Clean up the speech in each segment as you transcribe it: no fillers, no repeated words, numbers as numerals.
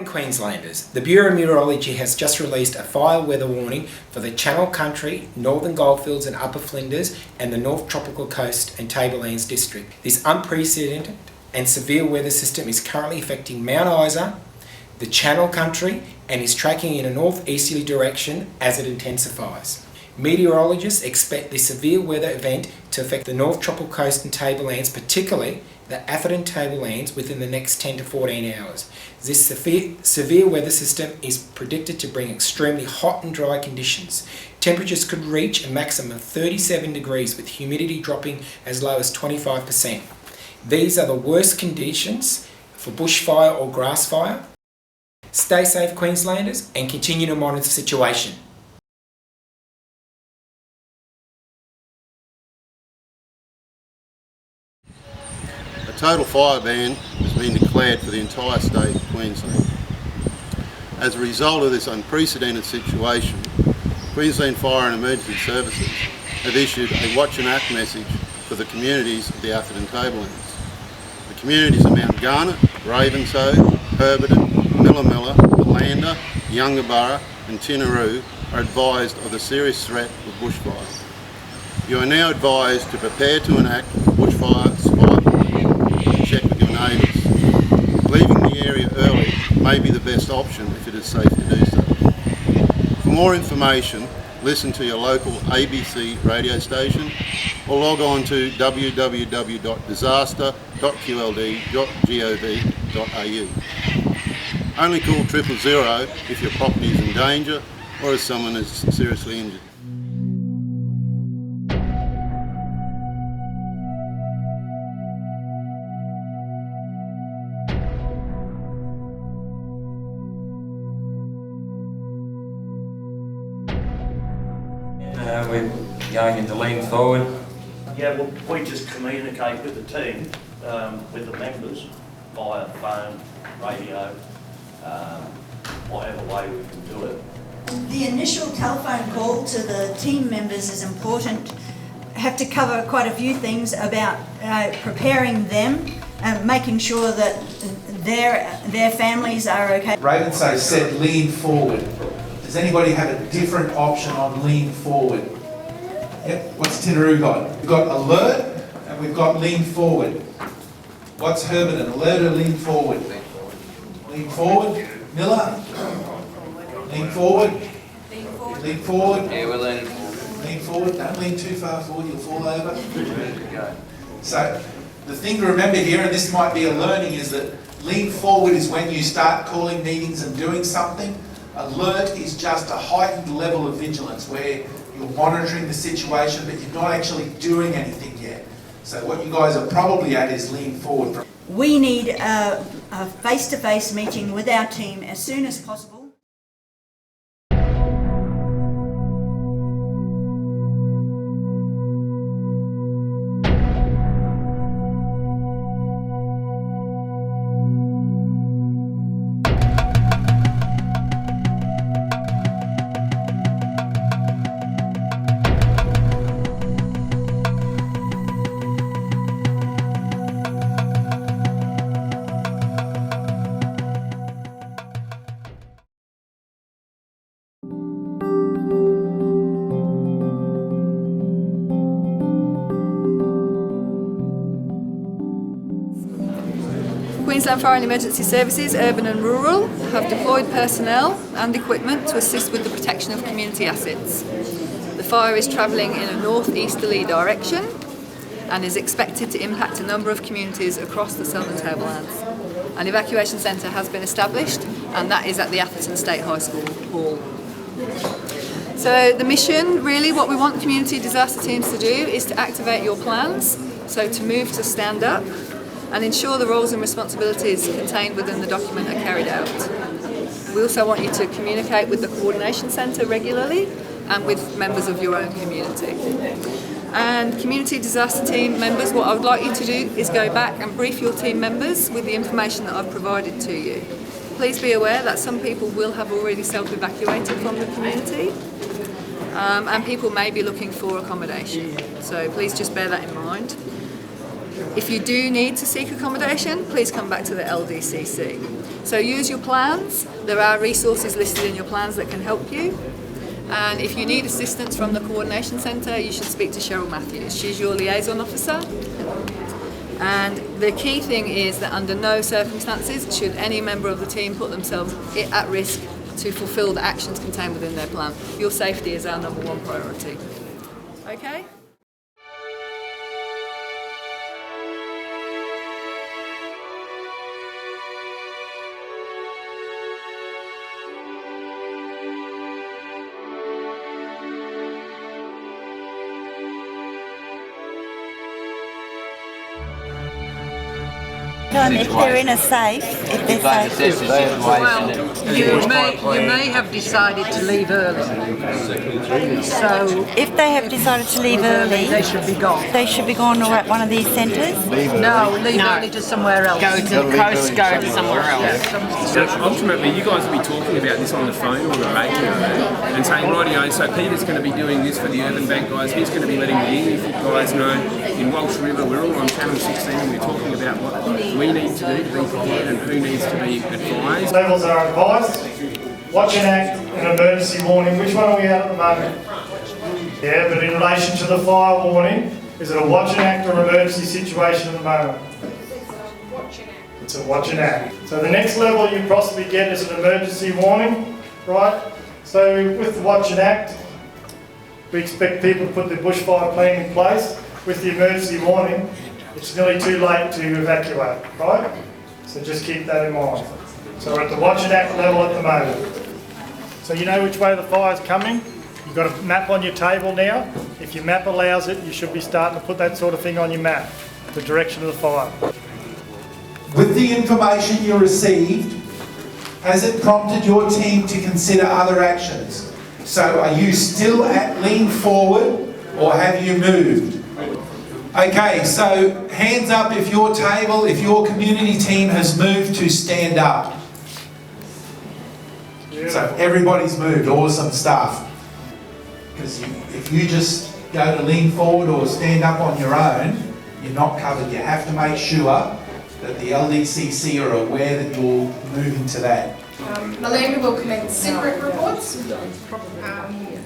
Morning Queenslanders. The Bureau of Meteorology has just released a fire weather warning for the Channel Country, Northern Goldfields and Upper Flinders and the North Tropical Coast and Tablelands District. This unprecedented and severe weather system is currently affecting Mount Isa, the Channel Country, and is tracking in a northeasterly direction as it intensifies. Meteorologists expect this severe weather event to affect the North Tropical Coast and Tablelands, particularly the Atherton Tablelands, within the next 10 to 14 hours. This severe weather system is predicted to bring extremely hot and dry conditions. Temperatures could reach a maximum of 37 degrees with humidity dropping as low as 25%. These are the worst conditions for bushfire or grass fire. Stay safe, Queenslanders, and continue to monitor the situation. A total fire ban has been declared for the entire state of Queensland. As a result of this unprecedented situation, Queensland Fire and Emergency Services have issued a watch and act message for the communities of the Atherton Tablelands. The communities of Mount Garnet, Ravenshoe, Herberton, Millamilla, Belanda, Yungaburra and Tinaroo are advised of the serious threat of bushfire. You are now advised to prepare to enact bushfire survival. Check with your neighbours. Leaving the area early may be the best option if it is safe to do so. For more information, listen to your local ABC radio station or log on to www.disaster.qld.gov.au. Only call 000 if your property is in danger or if someone is seriously injured. We're going into lean forward. Yeah, well, we just communicate with the team, with the members, via phone, radio, whatever way we can do it. The initial telephone call to the team members is important. Have to cover quite a few things about preparing them and making sure that their families are okay. Ravenshoe said lean forward. Does anybody have a different option on lean forward? Yep. What's Tinaroo got? We've got alert and we've got lean forward. What's Herberton? Alert or lean forward? Lean forward. Miller? Lean forward. Lean forward. Yeah, we're leaning. Lean forward. Don't lean too far forward, you'll fall over. So the thing to remember here, and this might be a learning, is that lean forward is when you start calling meetings and doing something. Alert is just a heightened level of vigilance where you're monitoring the situation but you're not actually doing anything yet. So what you guys are probably at is lean forward. We need a face-to-face meeting with our team as soon as possible. Queensland Fire and Emergency Services, urban and rural, have deployed personnel and equipment to assist with the protection of community assets. The fire is travelling in a northeasterly direction and is expected to impact a number of communities across the Southern Tablelands. An evacuation centre has been established and that is at the Atherton State High School hall. So the mission, really what we want community disaster teams to do is to activate your plans, so to move to stand up and ensure the roles and responsibilities contained within the document are carried out. We also want you to communicate with the coordination centre regularly and with members of your own community. And community disaster team members, what I would like you to do is go back and brief your team members with the information that I've provided to you. Please be aware that some people will have already self-evacuated from the community and people may be looking for accommodation. So please just bear that in mind. If you do need to seek accommodation, please come back to the LDCC. So use your plans. There are resources listed in your plans that can help you. And if you need assistance from the Coordination Centre, you should speak to Cheryl Matthews. She's your liaison officer. And the key thing is that under no circumstances should any member of the team put themselves at risk to fulfil the actions contained within their plan. Your safety is our number one priority. Okay? If they're in a safe, if they're safe. Well, you may have decided to leave early. So If they have decided to leave early, they should be gone. they should be gone at one of these centres. No, leave early to somewhere else. Go to the coast, go to somewhere else. So ultimately, you guys will be talking about this on the phone or the radio and saying, rightio, so Peter's going to be doing this for the Urban Bank guys, he's going to be letting the EFIT guys know. In Walsh River, we're all on Channel 16 and we're talking about what we need to do to be prepared and who needs to be advised. Levels are advised. Watch and act and emergency warning. Which one are we at the moment? Yeah, but in relation to the fire warning, is it a watch and act or emergency situation at the moment? It's a watch and act. So the next level you possibly get is an emergency warning, right? So with the watch and act, we expect people to put their bushfire plan in place. With the emergency warning, it's nearly too late to evacuate, right? So just keep that in mind. So we're at the watch and act level at the moment. So you know which way the fire's coming? You've got a map on your table now. If your map allows it, you should be starting to put that sort of thing on your map, the direction of the fire. With the information you received, has it prompted your team to consider other actions? So are you still at lean forward or have you moved? Okay, so hands up if your table, if your community team has moved to stand up. So everybody's moved, awesome stuff. Because if you just go to lean forward or stand up on your own, you're not covered. You have to make sure that the LDCC are aware that you're moving to that. Melinda will commence separate reports.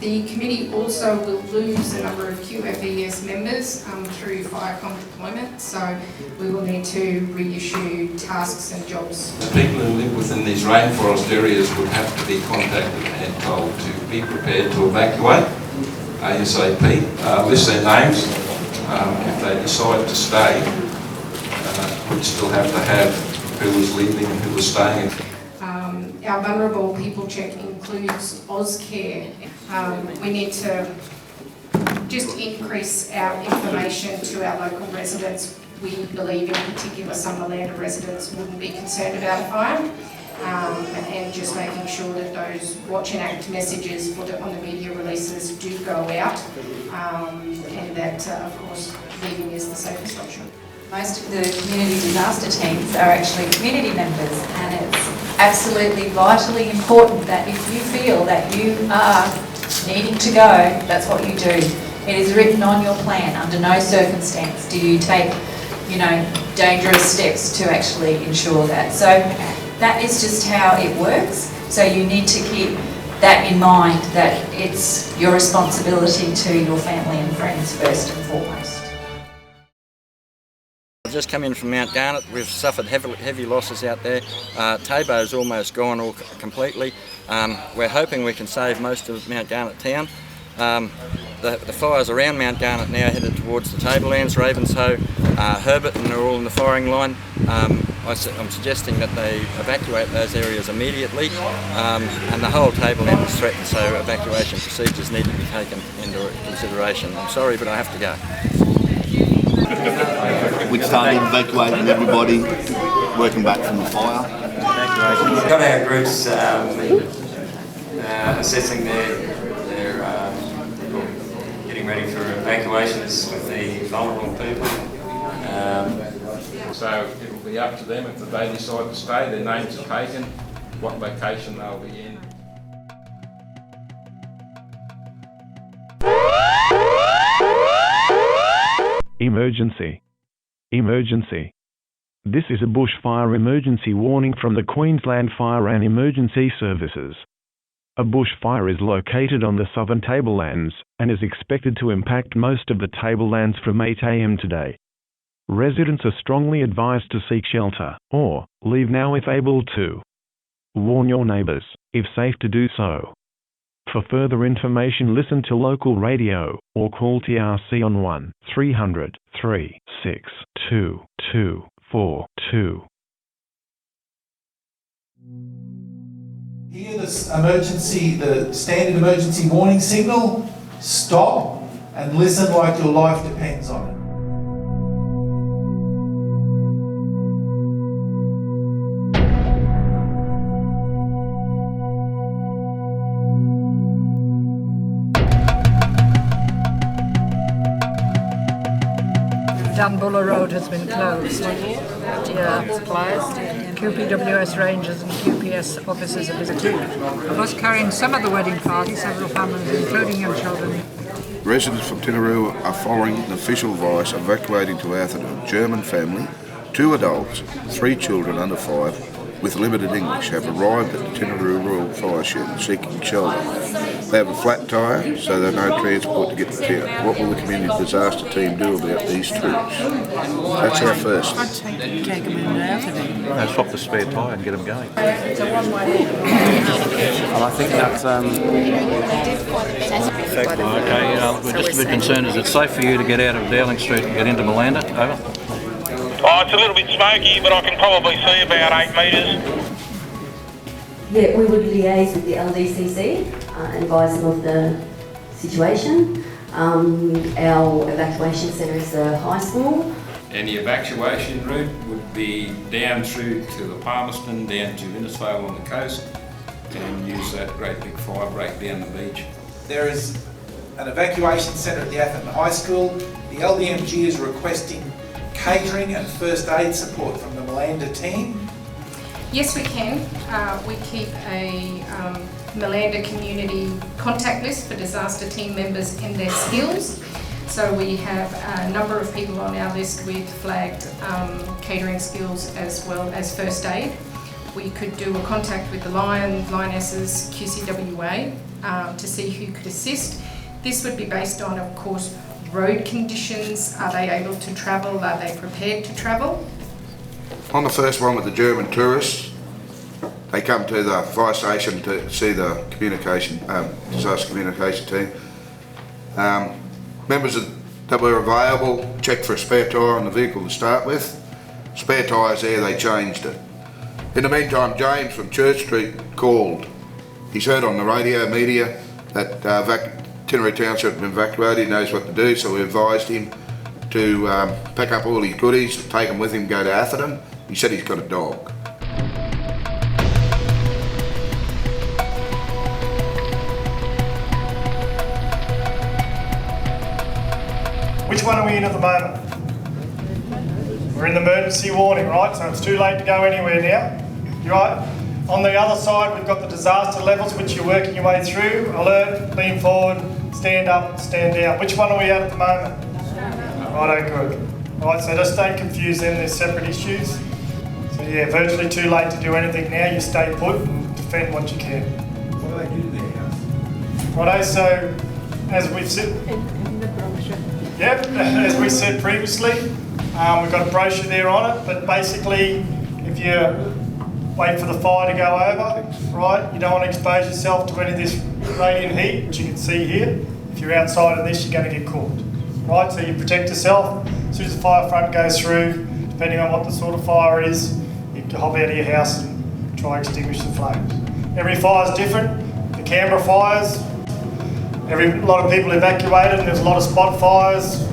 The committee also will lose a number of QFES members through FireCom deployment, so we will need to reissue tasks and jobs. The people who live within these rainforest areas would have to be contacted and told to be prepared to evacuate ASAP. List their names. If they decide to stay, we'd still have to have who was leaving and who was staying. Our vulnerable people check includes Ozcare. We need to just increase our information to our local residents. We believe in particular Summerland residents wouldn't be concerned about a fire. And just making sure that those watch and act messages on the media releases do go out, and that of course leaving is the safest option. Most of the community disaster teams are actually community members, and it's absolutely vitally important that if you feel that you are needing to go, that's what you do. It is written on your plan. Under no circumstance do you take, dangerous steps to actually ensure that. So that is just how it works. So you need to keep that in mind, that it's your responsibility to your family and friends first and foremost. I've just come in from Mount Garnet. We've suffered heavy losses out there. Tabo's almost gone completely. We're hoping we can save most of Mount Garnet town. The fires around Mount Garnet now headed towards the Tablelands, Ravenshoe, Herberton are all in the firing line. I'm suggesting that they evacuate those areas immediately, and the whole Tableland is threatened, so evacuation procedures need to be taken into consideration. I'm sorry, but I have to go. We started evacuating everybody, working back from the fire. We've got our groups assessing their getting ready for evacuations with the vulnerable people. So it'll be up to them if they decide to stay, their names are taken, what location they'll be in. Emergency. Emergency. This is a bushfire emergency warning from the Queensland Fire and Emergency Services. A bushfire is located on the southern tablelands and is expected to impact most of the tablelands from 8 a.m. today. Residents are strongly advised to seek shelter or leave now if able to. Warn your neighbours, if safe to do so. For further information, listen to local radio or call TRC on 1300 362 242. Hear this emergency, the standard emergency warning signal, stop and listen like your life depends on it. Dunbuller Road has been closed. Yeah, it's closed. QPWS rangers and QPS officers are visited. A bus carrying some of the wedding party, several families, including young children. Residents from Tinaroo are following the official advice evacuating to Atherton. German family, 2 adults, 3 children under 5, with limited English, have arrived at the Tinaroo Rural Fire Shed seeking shelter. They have a flat tyre, so there are no transport to get to town. What will the community disaster team do about these troops? That's our first. I'd take them in Atherton. Swap the spare tyre and get them going. It's a one-way. Well, I think that's okay. We're just a bit concerned. Is it safe for you to get out of Dowling Street and get into Malanda? Over. Oh, it's a little bit smoky, but I can probably see about 8 metres. Yeah, we would liaise with the LDCC and advise them of the situation. Our evacuation centre is the high school. And the evacuation route would be down through to the Palmerston, down to Innisfail on the coast, and use that great big fire break down the beach. There is an evacuation centre at the Atherton High School. The LDMG is requesting catering and first aid support from the Malanda team. Yes, we can. We keep a Malanda community contact list for disaster team members and their skills. So we have a number of people on our list with flagged catering skills as well as first aid. We could do a contact with the Lionesses QCWA to see who could assist. This would be based on, of course, road conditions. Are they able to travel? Are they prepared to travel? On the first one with the German tourists, they come to the fire station to see the disaster communication team. Members that were available checked for a spare tyre on the vehicle to start with. Spare tyres there, they changed it. In the meantime, James from Church Street called. He's heard on the radio media that Tinaroo Township had been evacuated. He knows what to do, so we advised him to pack up all his goodies, take them with him, go to Atherton. He said he's got a dog. Which one are we in at the moment? We're in the emergency warning, right? So it's too late to go anywhere now. You right? On the other side, we've got the disaster levels, which you're working your way through. Alert, lean forward, stand up, stand down. Which one are we at the moment? Righto, good. Right, so just don't confuse them, they're separate issues. So yeah, virtually too late to do anything now. You stay put and defend what you can. What do they do to their house? Righto, so as we've said, as we said previously, we've got a brochure there on it, but basically, if you wait for the fire to go over, right, you don't want to expose yourself to any of this radiant heat, which you can see here. If you're outside of this, you're going to get cooked, right? So you protect yourself. As soon as the fire front goes through, depending on what the sort of fire is, you can hop out of your house and try to extinguish the flames. Every fire is different. The Canberra fires, a lot of people evacuated, and there's a lot of spot fires.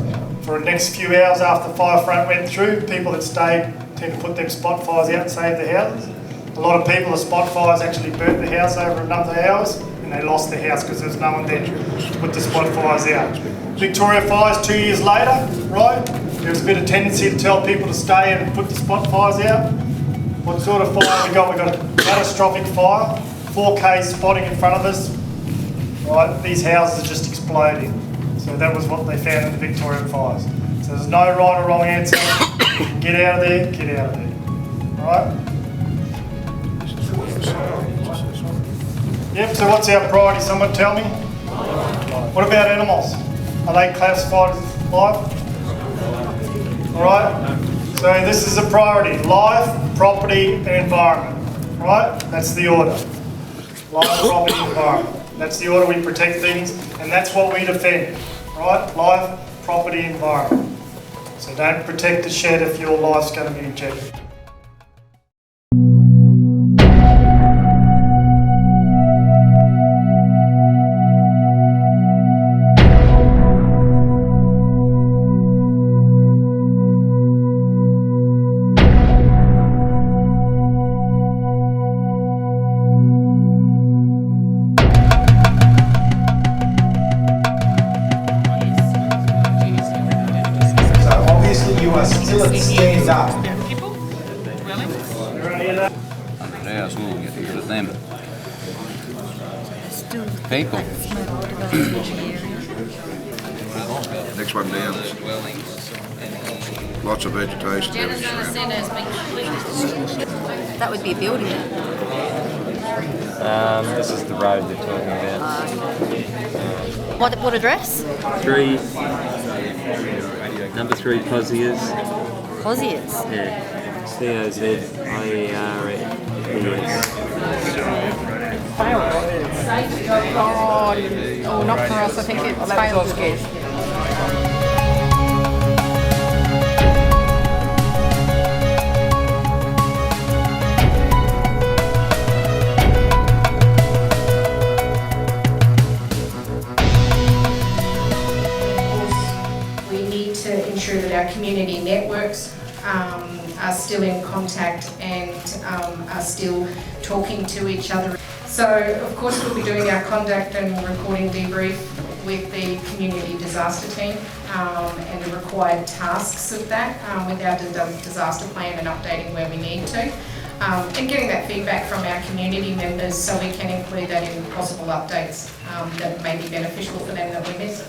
For the next few hours after the fire front went through, people that stayed tend to put them spot fires out and save their houses. A lot of people, the spot fires actually burnt the house over a number of hours, and they lost their house because there was no one there to put the spot fires out. Victoria fires 2 years later, right? There was a bit of tendency to tell people to stay and put the spot fires out. What sort of fire have we got? We've got a catastrophic fire, 4K spotting in front of us. Right, these houses are just exploding. So that was what they found in the Victorian fires. So So there's no right or wrong answer. Get out of there, get out of there. Alright? Yep, so what's our priority? Someone tell me? What about animals? Are they classified as life? Alright? So this is a priority. Life, property and environment. Right? That's the order. Life, property, environment. That's the order we protect things, and that's what we defend. Right? Life, property, environment. So don't protect the shed if your life's going to be in jeopardy. You are still at stand up. 100 hours more, get rid of them. People. Next one down. Lots of vegetation. That would be a building. This is the road they're talking about. What address? Number 3 Cosiers. Cosiers? Yeah. C-O-Z-I-E-R-E-S. Oh, not for us. I think it's failed. We need to ensure that our community networks are still in contact and are still talking to each other. So, of course, we'll be doing our conduct and reporting debrief with the community disaster team and the required tasks of that with our disaster plan and updating where we need to. And getting that feedback from our community members so we can include that in possible updates that may be beneficial for them that we miss.